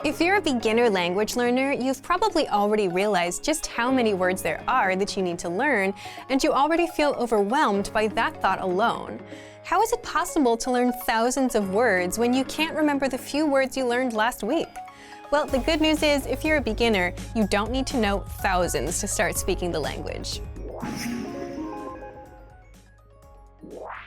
If you're a beginner language learner, you've probably already realized just how many words there are that you need to learn, and you already feel overwhelmed by that thought alone. How is it possible to learn thousands of words when you can't remember the few words you learned last week? Well, the good news is, if you're a beginner, you don't need to know thousands to start speaking the language.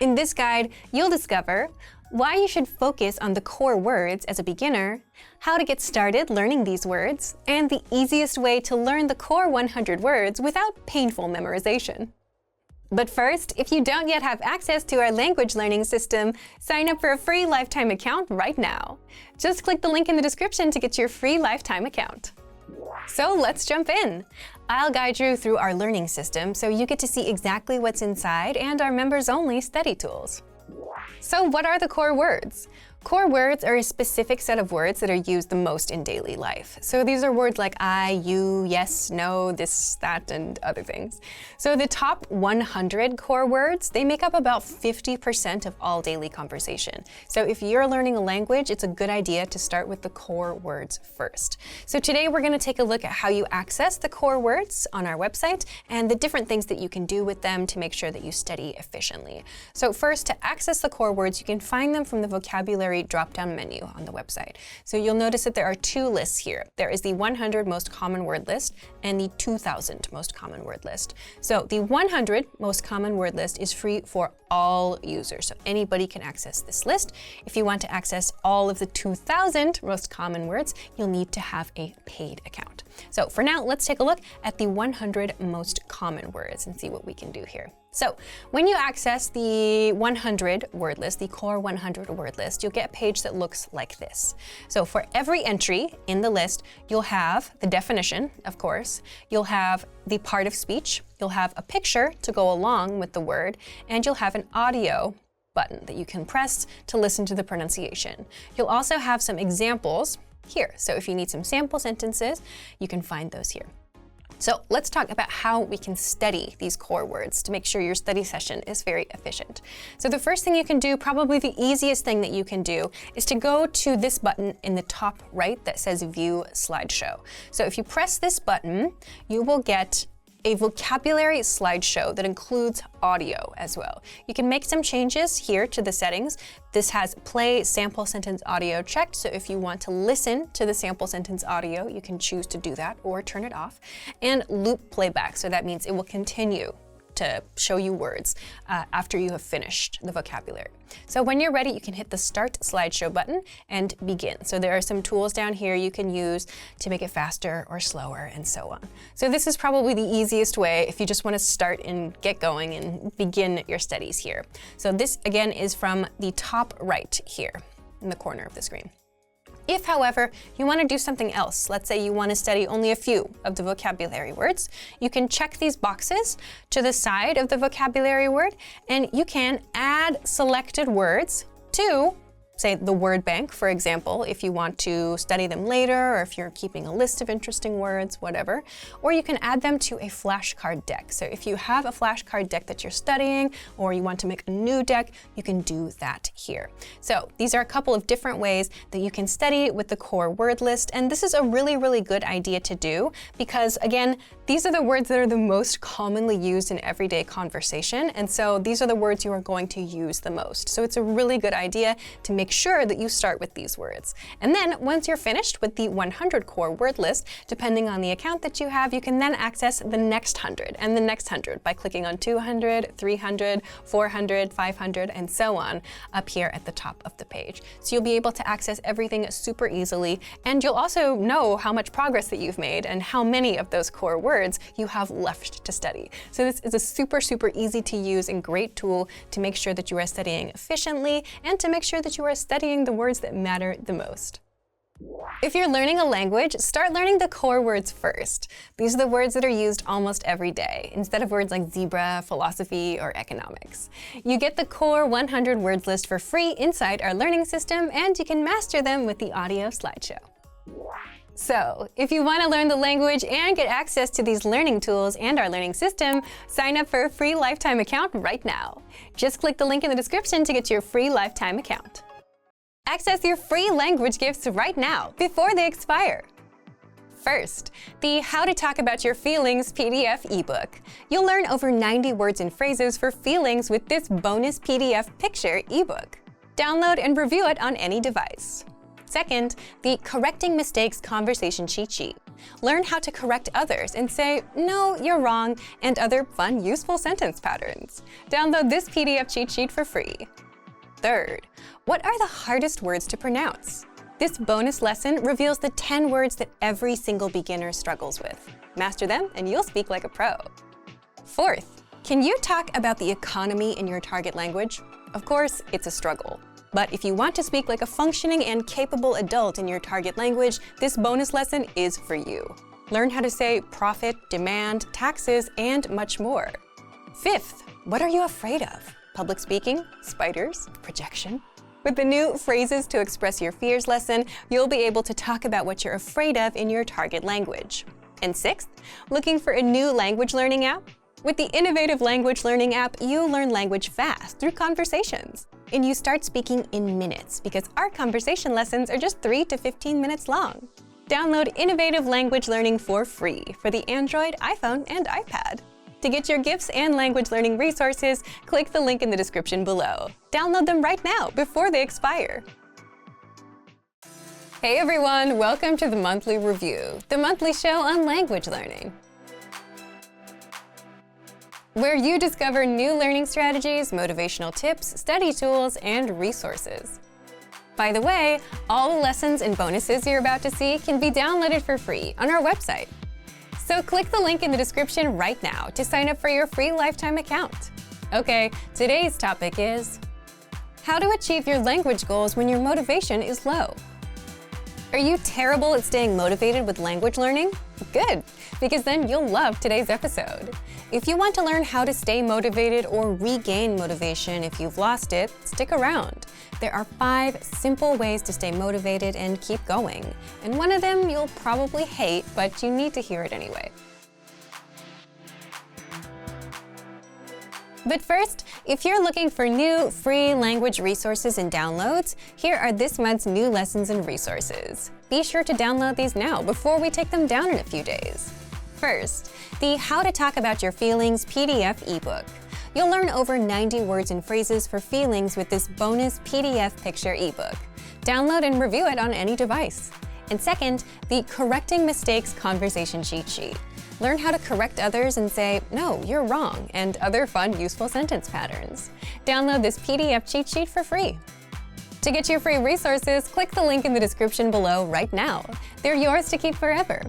In this guide, you'll discover why you should focus on the core words as a beginner, how to get started learning these words, and the easiest way to learn the core 100 words without painful memorization. But first, if you don't yet have access to our language learning system, sign up for a free lifetime account right now. Just click the link in the description to get your free lifetime account. So let's jump in. I'll guide you through our learning system so you get to see exactly what's inside and our members-only study tools. So what are the core words? Core words are a specific set of words that are used the most in daily life. So these are words like I, you, yes, no, this, that, and other things. So the top 100 core words, they make up about 50% of all daily conversation. So if you're learning a language, it's a good idea to start with the core words first. So today we're going to take a look at how you access the core words on our website and the different things that you can do with them to make sure that you study efficiently. So first, to access the core words, you can find them from the vocabulary drop-down menu on the website. So you'll notice that there are two lists here. There is the 100 most common word list and the 2,000 most common word list. So the 100 most common word list is free for all users, so anybody can access this list. If you want to access all of the 2,000 most common words, you'll need to have a paid account. So for now, let's take a look at the 100 most common words and see what we can do here. So when you access the 100 word list, the core 100 word list, you'll get a page that looks like this. So for every entry in the list, you'll have the definition, of course, you'll have the part of speech, you'll have a picture to go along with the word, and you'll have an audio button that you can press to listen to the pronunciation. You'll also have some examples here. So if you need some sample sentences, you can find those here. So let's talk about how we can study these core words to make sure your study session is very efficient. So the first thing you can do, probably the easiest thing that you can do, is to go to this button in the top right that says View Slideshow. So if you press this button, you will get a vocabulary slideshow that includes audio as well. You can make some changes here to the settings. This has play sample sentence audio checked, so if you want to listen to the sample sentence audio, you can choose to do that or turn it off. And loop playback, so that means it will continue to show you words after you have finished the vocabulary. So when you're ready, you can hit the Start Slideshow button and begin. So there are some tools down here you can use to make it faster or slower and so on. So this is probably the easiest way if you just want to start and get going and begin your studies here. So this again is from the top right here in the corner of the screen. If, however, you want to do something else, let's say you want to study only a few of the vocabulary words, you can check these boxes to the side of the vocabulary word, and you can add selected words to, say, the word bank, for example, if you want to study them later, or if you're keeping a list of interesting words, whatever. Or you can add them to a flashcard deck. So if you have a flashcard deck that you're studying, or you want to make a new deck, you can do that here. So these are a couple of different ways that you can study with the core word list. And this is a really, really good idea to do because, again, these are the words that are the most commonly used in everyday conversation. And so these are the words you are going to use the most. So it's a really good idea to make sure that you start with these words. And then once you're finished with the 100 core word list, depending on the account that you have, you can then access the next 100 and the next 100 by clicking on 200, 300, 400, 500, and so on up here at the top of the page. So you'll be able to access everything super easily, and you'll also know how much progress that you've made and how many of those core words you have left to study. So this is a super, super easy to use and great tool to make sure that you are studying efficiently and to make sure that you are studying the words that matter the most. If you're learning a language, start learning the core words first. These are the words that are used almost every day, instead of words like zebra, philosophy, or economics. You get the core 100 words list for free inside our learning system, and you can master them with the audio slideshow. So, if you want to learn the language and get access to these learning tools and our learning system, sign up for a free lifetime account right now. Just click the link in the description to get your free lifetime account. Access your free language gifts right now before they expire. First, the How to Talk About Your Feelings PDF ebook. You'll learn over 90 words and phrases for feelings with this bonus PDF picture ebook. Download and review it on any device. Second, the Correcting Mistakes Conversation Cheat Sheet. Learn how to correct others and say, "No, you're wrong," and other fun, useful sentence patterns. Download this PDF cheat sheet for free. Third, what are the hardest words to pronounce? This bonus lesson reveals the 10 words that every single beginner struggles with. Master them and you'll speak like a pro. Fourth, can you talk about the economy in your target language? Of course, it's a struggle. But if you want to speak like a functioning and capable adult in your target language, this bonus lesson is for you. Learn how to say profit, demand, taxes, and much more. Fifth, what are you afraid of? Public speaking? Spiders? Projection? With the new Phrases to Express Your Fears lesson, you'll be able to talk about what you're afraid of in your target language. And sixth, looking for a new language learning app? With the innovative language learning app, you learn language fast through conversations. And you start speaking in minutes because our conversation lessons are just 3 to 15 minutes long. Download innovative language learning for free for the Android, iPhone, and iPad. To get your gifts and language learning resources, click the link in the description below. Download them right now before they expire. Hey everyone, welcome to the Monthly Review, the monthly show on language learning, where you discover new learning strategies, motivational tips, study tools, and resources. By the way, all the lessons and bonuses you're about to see can be downloaded for free on our website. So click the link in the description right now to sign up for your free lifetime account. Okay, today's topic is how to achieve your language goals when your motivation is low. Are you terrible at staying motivated with language learning? Good, because then you'll love today's episode. If you want to learn how to stay motivated or regain motivation if you've lost it, stick around. There are 5 simple ways to stay motivated and keep going. And one of them you'll probably hate, but you need to hear it anyway. But first, if you're looking for new free language resources and downloads, here are this month's new lessons and resources. Be sure to download these now before we take them down in a few days. First, the How to Talk About Your Feelings PDF ebook. You'll learn over 90 words and phrases for feelings with this bonus PDF picture ebook. Download and review it on any device. And second, the Correcting Mistakes Conversation Cheat Sheet. Learn how to correct others and say, "No, you're wrong," and other fun, useful sentence patterns. Download this PDF cheat sheet for free. To get your free resources, click the link in the description below right now. They're yours to keep forever.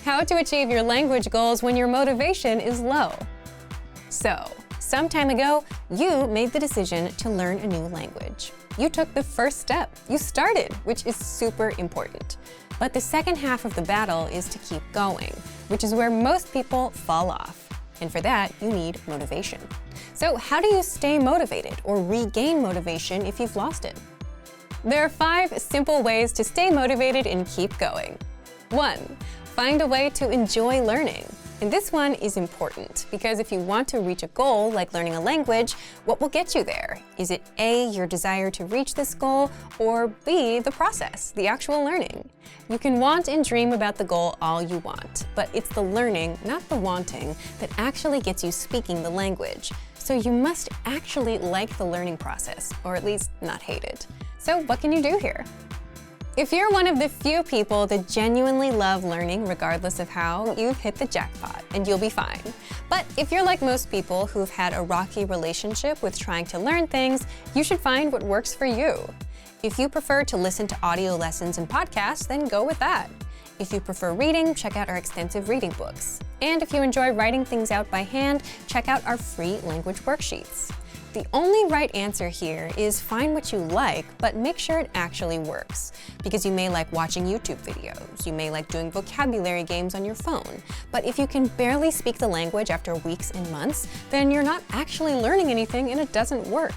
How to achieve your language goals when your motivation is low. So, some time ago, you made the decision to learn a new language. You took the first step. You started, which is super important. But the second half of the battle is to keep going, which is where most people fall off. And for that, you need motivation. So how do you stay motivated or regain motivation if you've lost it? There are 5 simple ways to stay motivated and keep going. 1. Find a way to enjoy learning. And this one is important because if you want to reach a goal like learning a language, what will get you there? Is it A, your desire to reach this goal, or B, the process, the actual learning? You can want and dream about the goal all you want, but it's the learning, not the wanting, that actually gets you speaking the language. So you must actually like the learning process, or at least not hate it. So what can you do here? If you're one of the few people that genuinely love learning regardless of how, you've hit the jackpot and you'll be fine. But if you're like most people who've had a rocky relationship with trying to learn things, you should find what works for you. If you prefer to listen to audio lessons and podcasts, then go with that. If you prefer reading, check out our extensive reading books. And if you enjoy writing things out by hand, check out our free language worksheets. The only right answer here is find what you like, but make sure it actually works. Because you may like watching YouTube videos, you may like doing vocabulary games on your phone, but if you can barely speak the language after weeks and months, then you're not actually learning anything and it doesn't work.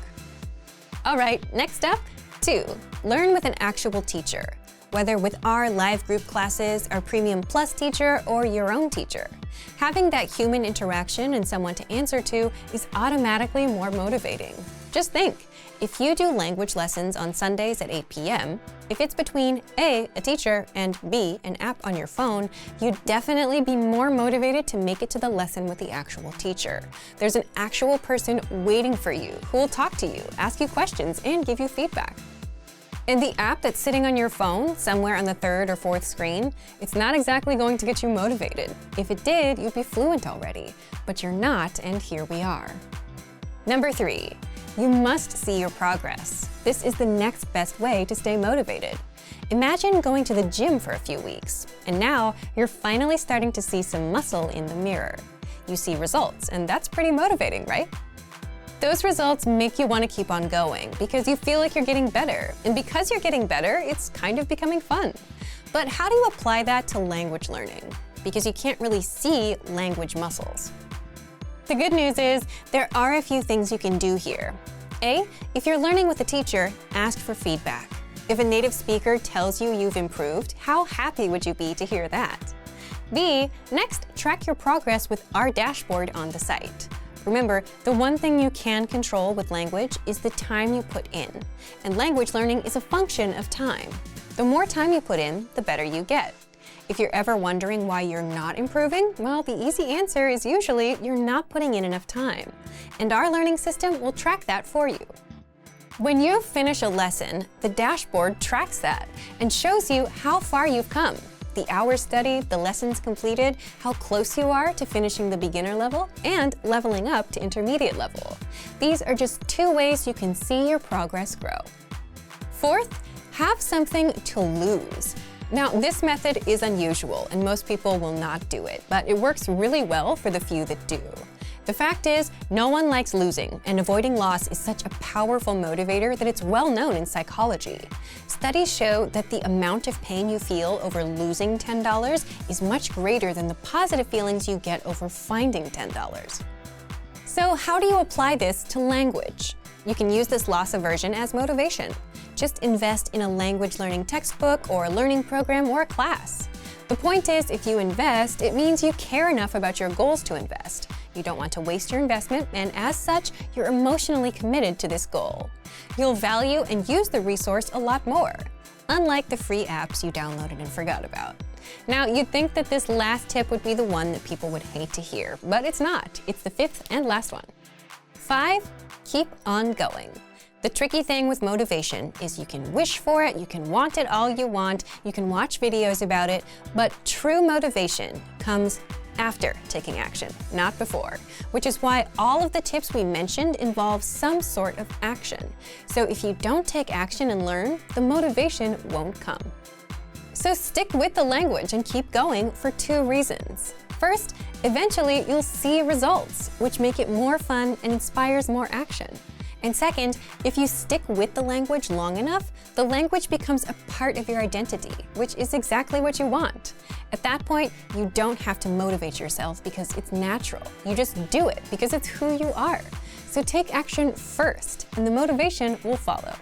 All right, next up, 2. Learn with an actual teacher. Whether with our live group classes, our Premium Plus teacher, or your own teacher. Having that human interaction and someone to answer to is automatically more motivating. Just think, if you do language lessons on Sundays at 8 p.m., if it's between A, a teacher, and B, an app on your phone, you'd definitely be more motivated to make it to the lesson with the actual teacher. There's an actual person waiting for you who will talk to you, ask you questions, and give you feedback. And the app that's sitting on your phone, somewhere on the third or fourth screen, it's not exactly going to get you motivated. If it did, you'd be fluent already. But you're not, and here we are. Number 3. You must see your progress. This is the next best way to stay motivated. Imagine going to the gym for a few weeks, and now you're finally starting to see some muscle in the mirror. You see results, and that's pretty motivating, right? Those results make you want to keep on going because you feel like you're getting better. And because you're getting better, it's kind of becoming fun. But how do you apply that to language learning? Because you can't really see language muscles. The good news is there are a few things you can do here. A, if you're learning with a teacher, ask for feedback. If a native speaker tells you you've improved, how happy would you be to hear that? B, next, track your progress with our dashboard on the site. Remember, the one thing you can control with language is the time you put in. And language learning is a function of time. The more time you put in, the better you get. If you're ever wondering why you're not improving, well, the easy answer is usually you're not putting in enough time. And our learning system will track that for you. When you finish a lesson, the dashboard tracks that and shows you how far you've come. The hours studied, the lessons completed, how close you are to finishing the beginner level, and leveling up to intermediate level. These are just 2 ways you can see your progress grow. Fourth, have something to lose. Now, this method is unusual, and most people will not do it, but it works really well for the few that do. The fact is, no one likes losing, and avoiding loss is such a powerful motivator that it's well known in psychology. Studies show that the amount of pain you feel over losing $10 is much greater than the positive feelings you get over finding $10. So how do you apply this to language? You can use this loss aversion as motivation. Just invest in a language learning textbook or a learning program or a class. The point is, if you invest, it means you care enough about your goals to invest. You don't want to waste your investment, and as such, you're emotionally committed to this goal. You'll value and use the resource a lot more, unlike the free apps you downloaded and forgot about. Now, you'd think that this last tip would be the one that people would hate to hear, but it's not. It's the 5th and last one. 5, keep on going. The tricky thing with motivation is you can wish for it, you can want it all you want, you can watch videos about it, but true motivation comes after taking action, not before, which is why all of the tips we mentioned involve some sort of action. So if you don't take action and learn, the motivation won't come. So stick with the language and keep going for 2 reasons. First, eventually you'll see results, which make it more fun and inspires more action. And second, if you stick with the language long enough, the language becomes a part of your identity, which is exactly what you want. At that point, you don't have to motivate yourself because it's natural. You just do it because it's who you are. So take action first, and the motivation will follow.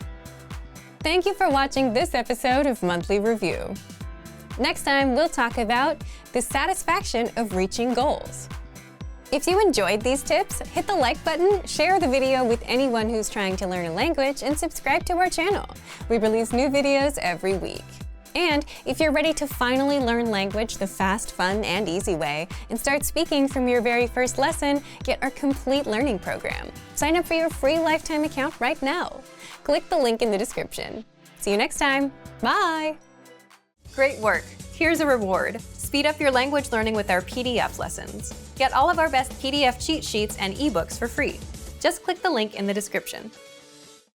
Thank you for watching this episode of Monthly Review. Next time, we'll talk about the satisfaction of reaching goals. If you enjoyed these tips, hit the like button, share the video with anyone who's trying to learn a language, and subscribe to our channel. We release new videos every week. And if you're ready to finally learn language the fast, fun, and easy way, and start speaking from your very first lesson, get our complete learning program. Sign up for your free lifetime account right now. Click the link in the description. See you next time. Bye! Great work! Here's a reward. Speed up your language learning with our PDF lessons. Get all of our best PDF cheat sheets and ebooks for free. Just click the link in the description.